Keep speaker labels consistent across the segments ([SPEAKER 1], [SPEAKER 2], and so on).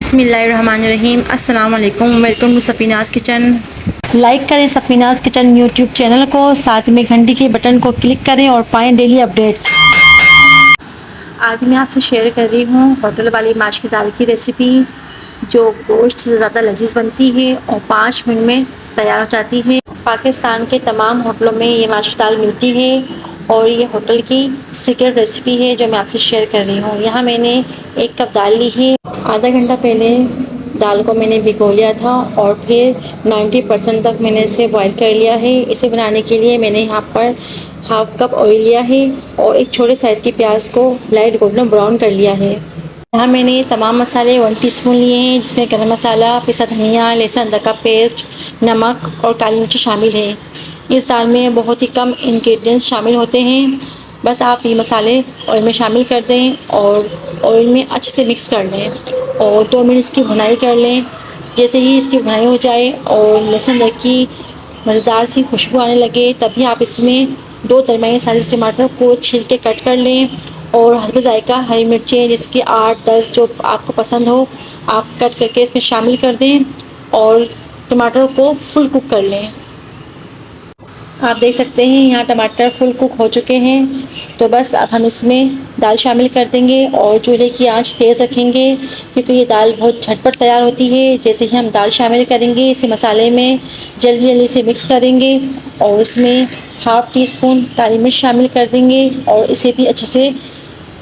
[SPEAKER 1] बिस्मिल्लाहिर्रहमानिर्रहीम। अस्सलाम वालेकुम। Welcome to Safinaz Kitchen. Like करें सफ़ीनाज़ किचन यूट्यूब चैनल को, साथ में घंटी के बटन को क्लिक करें और पाएँ डेली अपडेट्स। आज मैं आपसे शेयर कर रही हूँ होटल वाली माश की दाल की रेसिपी, जो गोश्त से ज़्यादा लजीज बनती है और 5 मिनट में तैयार हो जाती है। पाकिस्तान के तमाम होटलों में ये माश की दाल मिलती है और ये होटल की सीक्रेट रेसिपी है जो मैं आपसे शेयर कर रही हूँ। यहाँ मैंने 1 कप दाल ली है। आधा घंटा पहले दाल को मैंने भिगो लिया था और फिर 90% तक मैंने इसे बॉईल कर लिया है। इसे बनाने के लिए मैंने यहाँ पर हाफ़ कप ऑयल लिया है और एक छोटे साइज़ की प्याज को लाइट गोल्डन ब्राउन कर लिया है। यहाँ मैंने तमाम मसाले 1 टीस्पून लिए हैं, जिसमें गरम मसाला, पिसा धनिया, लहसुन अदरक का पेस्ट, नमक और काली मिर्च शामिल है। इस दाल में बहुत ही कम इंग्रेडिएंट्स शामिल होते हैं। बस आप ये मसाले ऑयल में शामिल कर दें और ऑयल में अच्छे से मिक्स कर लें और 2 मिनट इसकी भुनाई कर लें। जैसे ही इसकी भुनाई हो जाए और लहसुन अदरक की मज़ेदार सी खुशबू आने लगे, तभी आप इसमें 2 दरमियाने साइज़ टमाटर को छील के कट कर लें और हल्का जायका हरी मिर्चें जैसे कि 8-10 जो आपको पसंद हो आप कट करके इसमें शामिल कर दें और टमाटर को फुल कुक कर लें। आप देख सकते हैं यहाँ टमाटर फुल कुक हो चुके हैं। तो बस अब हम इसमें दाल शामिल कर देंगे और चूल्हे की आंच तेज़ रखेंगे, क्योंकि ये दाल बहुत झटपट तैयार होती है। जैसे ही हम दाल शामिल करेंगे, इसे मसाले में जल्दी जल्दी से मिक्स करेंगे और इसमें हाफ़ टी स्पून काली मिर्च शामिल कर देंगे और इसे भी अच्छे से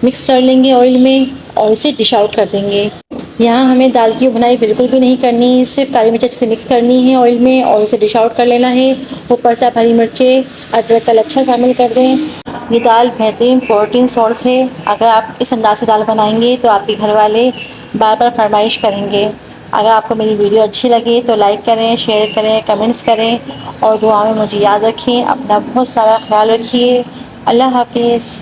[SPEAKER 1] मिक्स कर लेंगे ऑयल में और इसे डिश आउट कर देंगे। यहाँ हमें दाल की भुनाई बिल्कुल भी नहीं करनी, सिर्फ काली मिर्च अच्छे से मिक्स करनी है ऑयल में और इसे डिश आउट कर लेना है। ऊपर से आप हरी मिर्चें, अदरक का लच्छा शामिल कर दें। ये दाल बेहतरीन प्रोटीन सोर्स है। अगर आप इस अंदाज से दाल बनाएंगे तो आपके घर वाले बार बार फरमाइश करेंगे। अगर आपको मेरी वीडियो अच्छी लगे तो लाइक करें, शेयर करें, कमेंट्स करें और दुआ में मुझे याद रखें। अपना बहुत सारा ख्याल रखिए। अल्लाह हाफिज़।